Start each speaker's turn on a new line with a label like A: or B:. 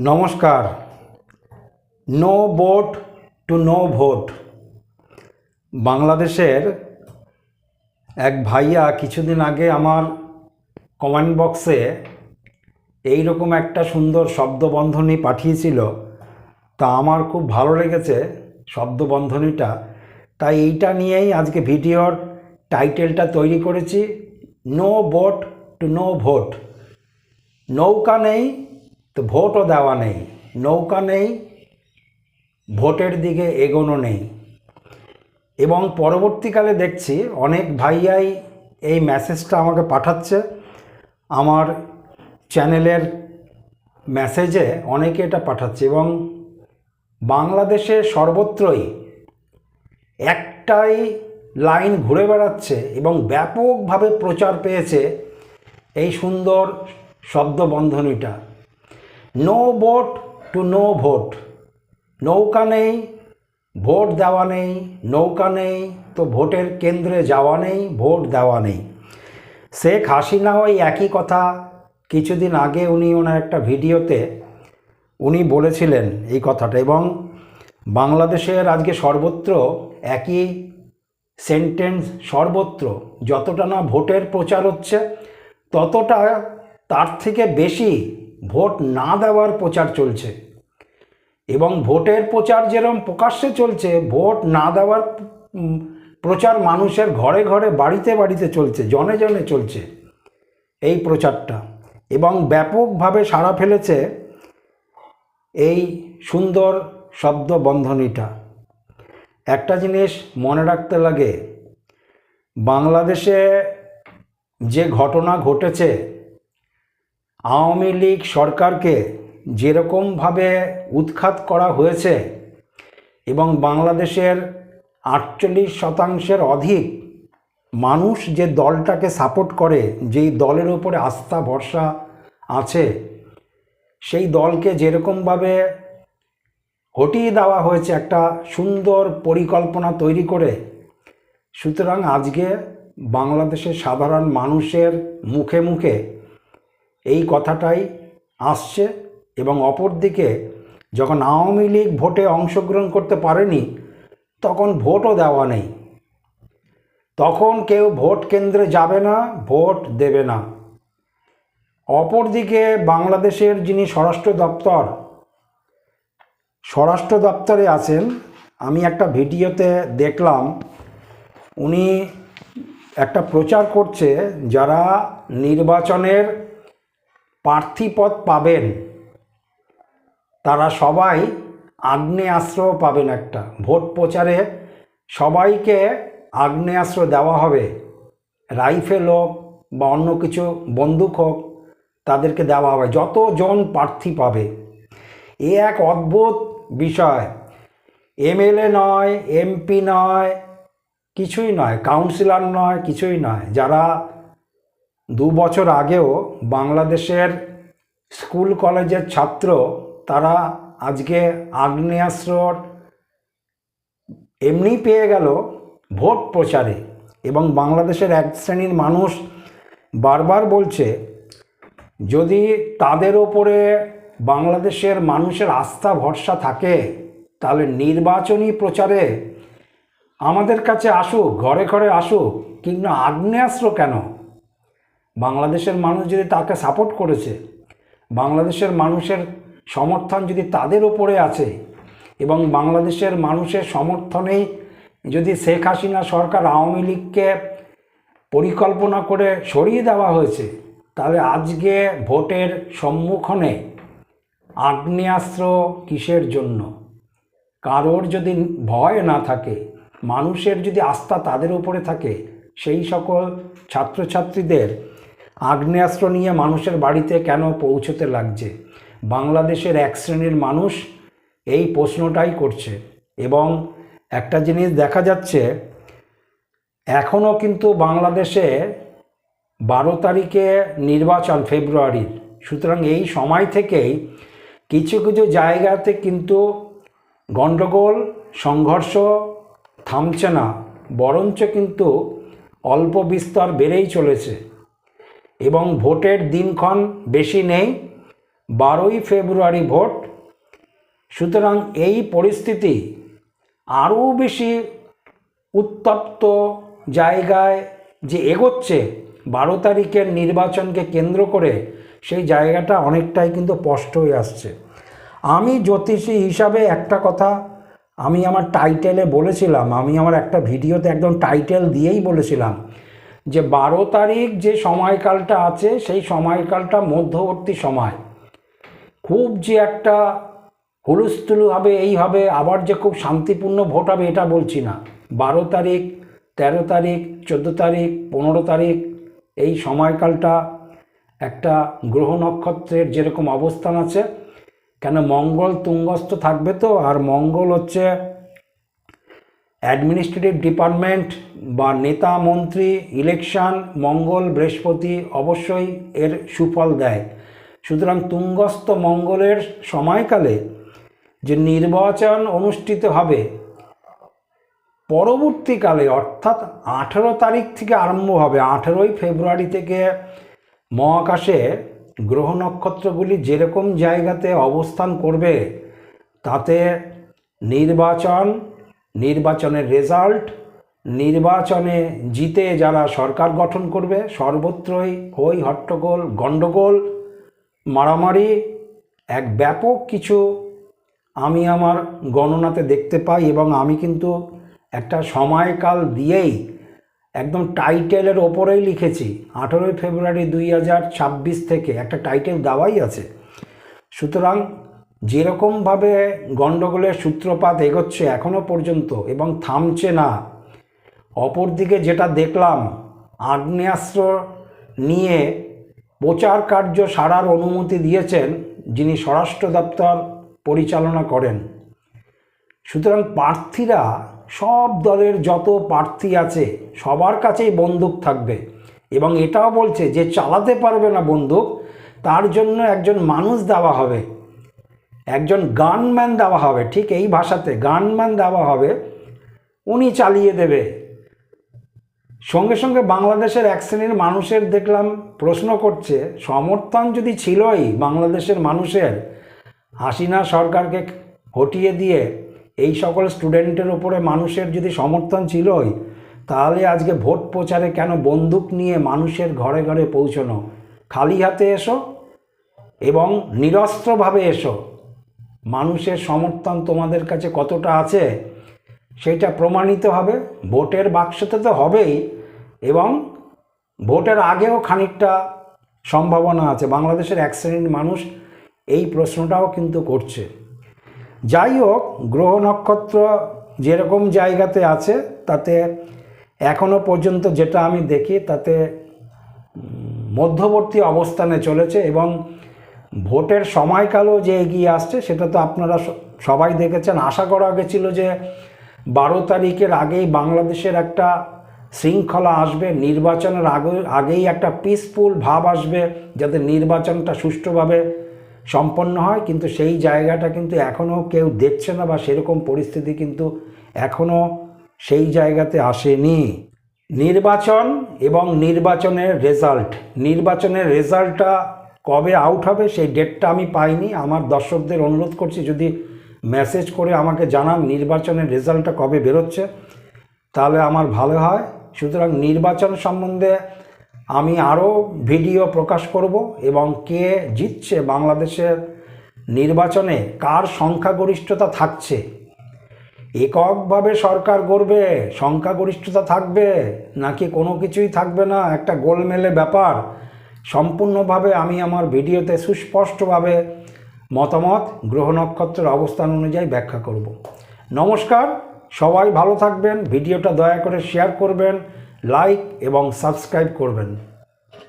A: নমস্কার। No vote to no vote. বাংলাদেশের এক ভাইয়া কিছুদিন আগে আমার কমেন্ট বক্সে এই রকম একটা সুন্দর শব্দবন্ধনী পাঠিয়েছিল। তা আমার খুব ভালো লেগেছে শব্দবন্ধনীটা, তাই এইটা নিয়েই আজকে ভিডিওর টাইটেলটা তৈরি করেছি। No vote to no vote. নৌকা নেই তো ভোটও দেওয়া নেই, নৌকা নেই ভোটের দিকে এগোনো নেই। এবং পরবর্তীকালে দেখছি অনেক ভাইয়াই এই মেসেজটা আমাকে পাঠাচ্ছে। আমার চ্যানেলের মেসেজে অনেকে এটা পাঠাচ্ছে এবং বাংলাদেশে সর্বত্রই একটাই লাইন ঘুরে বেড়াচ্ছে এবং ব্যাপকভাবে প্রচার পেয়েছে এই সুন্দর শব্দবন্ধনীটা। No vote to no vote. নৌকা নেই ভোট দেওয়া নেই, নৌকা নেই তো ভোটের কেন্দ্রে যাওয়া নেই, ভোট দেওয়া নেই। শেখ হাসিনাও এই একই কথা কিছুদিন আগে ওনার একটা ভিডিওতে বলেছিলেন এই কথাটা। এবং বাংলাদেশের আজকে সর্বত্র একই সেন্টেন্স, সর্বত্র যতটা না ভোটের প্রচার হচ্ছে ততটা তার থেকে বেশি ভোট না দেওয়ার প্রচার চলছে। এবং ভোটের প্রচার যেরকম প্রকাশ্যে চলছে, ভোট না দেওয়ার প্রচার মানুষের ঘরে ঘরে, বাড়িতে বাড়িতে চলছে, জনে জনে চলছে এই প্রচারটা। এবং ব্যাপকভাবে সাড়া ফেলেছে এই সুন্দর শব্দবন্ধনীটা। একটা জিনিস মনে রাখতে লাগে, বাংলাদেশে যে ঘটনা ঘটেছে, আওয়ামী লীগ সরকারকে যেরকমভাবে উৎখাত করা হয়েছে এবং বাংলাদেশের 48% অধিক মানুষ যে দলটাকে সাপোর্ট করে, যেই দলের উপরে আস্থা ভরসা আছে, সেই দলকে যেরকমভাবে হটিয়ে দেওয়া হয়েছে একটা সুন্দর পরিকল্পনা তৈরি করে। সুতরাং আজকে বাংলাদেশের সাধারণ মানুষের মুখে মুখে এই কথাটাই আসছে। এবং অপরদিকে যখন আওয়ামী লীগ ভোটে অংশগ্রহণ করতে পারেনি তখন ভোটও দেওয়া নেই, তখন কেউ ভোট কেন্দ্রে যাবে না, ভোট দেবে না। অপরদিকে বাংলাদেশের যিনি স্বরাষ্ট্র দপ্তরে আছেন, আমি একটা ভিডিওতে দেখলাম উনি একটা প্রচার করছে, যারা নির্বাচনের প্রার্থীপদ পাবেন তারা সবাই আগ্নেয়াস্ত্র পাবেন। একটা ভোট প্রচারে সবাইকে আগ্নেয়াস্ত্র দেওয়া হবে, রাইফেল হোক বা অন্য কিছু বন্দুক হোক তাদেরকে দেওয়া হবে যতজন প্রার্থী পাবে। এ এক অদ্ভুত বিষয়। এমএলএ নয়, এমপি নয়, কিছুই নয়, কাউন্সিলর নয়, কিছুই নয়, যারা 2 বছর আগেও বাংলাদেশের স্কুল কলেজের ছাত্র, তারা আজকে আগ্নেয়াস্ত্র এমনি পেয়ে গেল ভোট প্রচারে। এবং বাংলাদেশের এক শ্রেণীর মানুষ বারবার বলছে, যদি তাদের ওপরে বাংলাদেশের মানুষের আস্থা ভরসা থাকে তাহলে নির্বাচনী প্রচারে আমাদের কাছে আসুক, ঘরে ঘরে আসুক, কিন্তু আগ্নেয়াস্ত্র কেন? বাংলাদেশের মানুষ যদি তাকে সাপোর্ট করেছে, বাংলাদেশের মানুষের সমর্থন যদি তাদের ওপরে আছে এবং বাংলাদেশের মানুষের সমর্থনেই যদি শেখ হাসিনা সরকার আওয়ামী লীগকে পরিকল্পনা করে সরিয়ে দেওয়া হয়েছে, তাহলে আজকে ভোটের সম্মুখনে আগ্নেয়াস্ত্র কিসের জন্য? কারোর যদি ভয় না থাকে, মানুষের যদি আস্থা তাদের উপরে থাকে, সেই সকল ছাত্রছাত্রীদের আগ্নেয়াস্ত্র নিয়ে মানুষের বাড়িতে কেন পৌঁছতে লাগছে? বাংলাদেশের এক শ্রেণীর মানুষ এই প্রশ্নটাই করছে। এবং একটা জিনিস দেখা যাচ্ছে, এখনও কিন্তু বাংলাদেশে 12 তারিখে নির্বাচন, ফেব্রুয়ারির। সুতরাং এই সময় থেকেই কিছু কিছু জায়গাতে কিন্তু গণ্ডগোল, সংঘর্ষ থামছে না, বরঞ্চ কিন্তু অল্প বিস্তর বেড়েই চলেছে। এবং ভোটের দিনক্ষণ বেশি নেই, 12ই ফেব্রুয়ারি ভোট। সুতরাং এই পরিস্থিতি আরও বেশি উত্তপ্ত জায়গায় যে এগোচ্ছে 12 তারিখের নির্বাচনকে কেন্দ্র করে, সেই জায়গাটা অনেকটাই কিন্তু স্পষ্ট হয়ে আসছে। আমি জ্যোতিষী হিসাবে একটা কথা আমি আমার টাইটেলে বলেছিলাম, আমি আমার একটা ভিডিওতে একদম টাইটেল দিয়েই বলেছিলাম যে 12 তারিখ যে সময়কালটা আছে সেই সময়কালটা মধ্যবর্তী সময়। খুব যে একটা হুলস্থুলু হবে এই হবে, আবার যে খুব শান্তিপূর্ণ ভোট হবে এটা বলছি না। 12 তারিখ, 13 তারিখ, 14 তারিখ, 15 তারিখ এই সময়কালটা একটা গ্রহ নক্ষত্রের যেরকম অবস্থান আছে, কেন মঙ্গল তুঙ্গস্থ থাকবে তো, আর মঙ্গল হচ্ছে অ্যাডমিনিস্ট্রেটিভ ডিপার্টমেন্ট বা নেতা মন্ত্রী, ইলেকশন, মঙ্গল বৃহস্পতি অবশ্যই এর সুফল দেয়। সুতরাং তুঙ্গস্থ মঙ্গলের সময়কালে যে নির্বাচন অনুষ্ঠিত হবে পরবর্তীকালে, অর্থাৎ 18 তারিখ থেকে আরম্ভ হবে। 18ই ফেব্রুয়ারি থেকে মহাকাশে গ্রহ নক্ষত্রগুলি যেরকম জায়গাতে অবস্থান করবে তাতে নির্বাচনের রেজাল্ট, নির্বাচনে জিতে যারা সরকার গঠন করবে, সর্বত্রই হই হট্টগোল, গণ্ডগোল, মারামারি, এক ব্যাপক কিছু আমি আমার গণনাতে দেখতে পাই। এবং আমি কিন্তু একটা সময়কাল দিয়েই একদম টাইটেলের ওপরেই লিখেছি 18ই ফেব্রুয়ারি 2026 থেকে একটা টাইটেল দেওয়াই আছে। সুতরাং যেরকমভাবে গণ্ডগোলের সূত্রপাত এগোচ্ছে এখনও পর্যন্ত এবং থামছে না, অপরদিকে যেটা দেখলাম আগ্নেয়াস্ত্র নিয়ে প্রচার কার্য সারার অনুমতি দিয়েছেন যিনি স্বরাষ্ট্র দপ্তর পরিচালনা করেন। সুতরাং প্রার্থীরা, সব দলের যত প্রার্থী আছে সবার কাছেই বন্দুক থাকবে, এবং এটাও বলছে যে চালাতে পারবে না বন্দুক তার জন্য একজন মানুষ দেওয়া হবে, একজন গানম্যান দেওয়া হবে, ঠিক এই ভাষাতে গানম্যান দেওয়া হবে, উনি চালিয়ে দেবে। সঙ্গে সঙ্গে বাংলাদেশের এক শ্রেণীর মানুষের দেখলাম প্রশ্ন করছে, সমর্থন যদি ছিলই বাংলাদেশের মানুষের হাসিনা সরকারকে হটিয়ে দিয়ে এই সকল স্টুডেন্টের উপরে মানুষের যদি সমর্থন ছিলই, তাহলে আজকে ভোট প্রচারে কেন বন্দুক নিয়ে মানুষের ঘরে ঘরে পৌঁছানো? খালি হাতে এসো এবং নিরস্ত্রভাবে এসো, মানুষের সমর্থন তোমাদের কাছে কতটা আছে সেটা প্রমাণিত হবে। ভোটের বাক্সতে তো হবেই, এবং ভোটের আগেও খানিকটা সম্ভাবনা আছে। বাংলাদেশের এক শ্রেণীর মানুষ এই প্রশ্নটাও কিন্তু করছে। যাই হোক, গ্রহ নক্ষত্র যেরকম জায়গাতে আছে তাতে এখনও পর্যন্ত যেটা আমি দেখি তাতে মধ্যবর্তী অবস্থানে চলেছে, এবং ভোটের সময়কালও যে এগিয়ে আসছে সেটা তো আপনারা সবাই দেখেছেন। আশা করা গেছিল যে 12 তারিখের আগেই বাংলাদেশের একটা শৃঙ্খলা আসবে, নির্বাচনের আগেই একটা পিসফুল ভাব আসবে, যাতে নির্বাচনটা সুষ্ঠুভাবে সম্পন্ন হয়। কিন্তু সেই জায়গাটা কিন্তু এখনও কেউ দেখছে না, বা সেরকম পরিস্থিতি কিন্তু এখনও সেই জায়গাতে আসেনি। নির্বাচন এবং নির্বাচনের রেজাল্টটা কবে আউট হবে সেই ডেটটা আমি পাইনি। আমার দর্শকদের অনুরোধ করছি যদি মেসেজ করে আমাকে জানান নির্বাচনের রেজাল্টটা কবে বেরোচ্ছে, তাহলে আমার ভালো হয়। সুতরাং নির্বাচন সম্বন্ধে আমি আরও ভিডিও প্রকাশ করব, এবং কে জিতছে বাংলাদেশের নির্বাচনে, কার সংখ্যাগরিষ্ঠতা থাকছে, এককভাবে সরকার গড়বে, সংখ্যাগরিষ্ঠতা থাকবে নাকি কোনো কিছুই থাকবে না, একটা গোলমেলে ব্যাপার, সম্পূর্ণভাবে আমি আমার ভিডিওতে সুস্পষ্টভাবে মতামত গ্রহ নক্ষত্রের অবস্থান অনুযায়ী ব্যাখ্যা করব। নমস্কার, সবাই ভালো থাকবেন। ভিডিওটা দয়া করে শেয়ার করবেন, লাইক এবং সাবস্ক্রাইব করবেন।